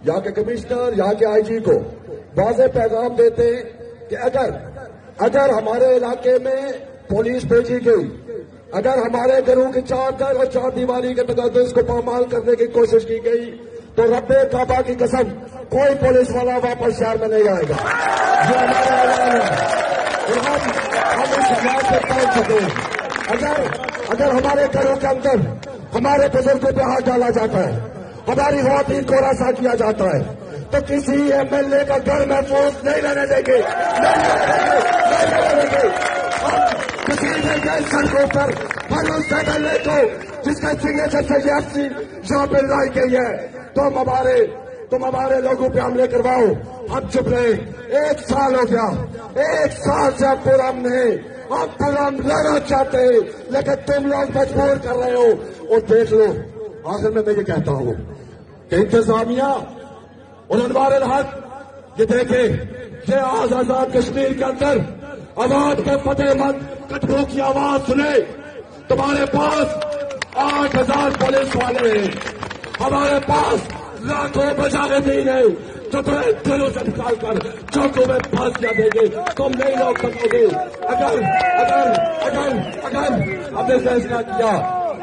यहाँ के कमिश्नर, यहाँ के आईजी को वाज़ेह पैगाम देते हैं कि अगर हमारे इलाके में पुलिस भेजी गई, अगर हमारे घरों की चादर और चार दीवारी के तक़द्दुस को पामाल करने की कोशिश की गई तो रब्बे काबा की कसम कोई पुलिस वाला वापस शहर में नहीं आएगा। ये हमारा ऐलान है। हम इस समाज से पहुंच चुके हैं। अगर हमारे घरों के अंदर हमारे बुजुर्गों पे हाथ डाला जाता है, हमारी ख़वातीन को रास्ता किया जाता है, तो किसी एमएलए का घर महफूज नहीं रहने देंगे, नहीं रहने देंगे। किसी ने गए सड़कों पर हर उस एमएलए को जिसका सिग्नेचर से ये अर्जी यहाँ पे लाई गई है, तुम हमारे लोगों पे हमले करवाओ, हम चुप रहे। 1 साल हो गया, 1 साल से हम पुरम लड़ना चाहते हैं, लेकिन तुम लोग मजबूर कर रहे हो। और देख लो, आखिर में मैं ये कहता हूँ कि इंतजामिया और अनवार हक ये देखे, ये आजाद कश्मीर के अंदर आवाज के फतेहमंद कदमों की आवाज सुने। तुम्हारे पास 8000 पुलिस वाले हैं, हमारे पास लाखों मुजाहिदीन हैं जो तुम्हें दिलों से निकाल कर चौकों में फांसियां देंगे, तुम नहीं रोक सकोगे।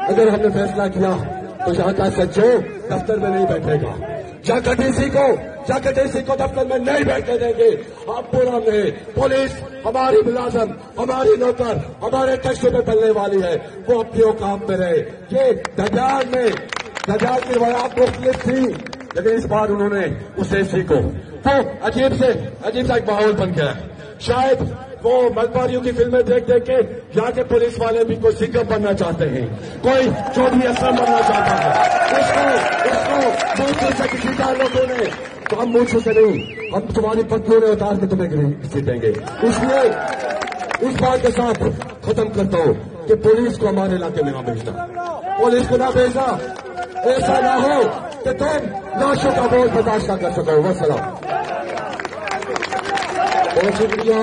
अगर हमने फैसला किया तो यहाँ का सच्चो दफ्तर में नहीं बैठेगा, जाकर डीसी को दफ्तर में नहीं बैठने देंगे। आप पूरा में पुलिस हमारी मुलाजम, हमारी नौकर, हमारे कष्टों में पलने वाली है, वो अपने औकात में रहे। ये दजाल की रवायात मुख्तलिफ थी, लेकिन इस बार उन्होंने उसे सीखो तो अजीब सा एक माहौल बन गया। शायद वो मलबारियों की फिल्में देख के यहाँ के पुलिस वाले भी कोई सिंघम बनना चाहते हैं, कोई चौधरी असलम बनना चाहता है। उसको मूछों से किसी का लोगों ने, तो हम मूछों से नहीं, हम तुम्हारी पत्नियों ने उतार के तुम्हें जीतेंगे। इसलिए इस बात के साथ खत्म करता हूँ कि पुलिस को हमारे इलाके में ना भेजना, पुलिस को ना भेजना। ऐसा ना हो कि तुम लाशों का बोझ बर्दाश्त ना कर सको। वस्सलाम। बहुत शुक्रिया।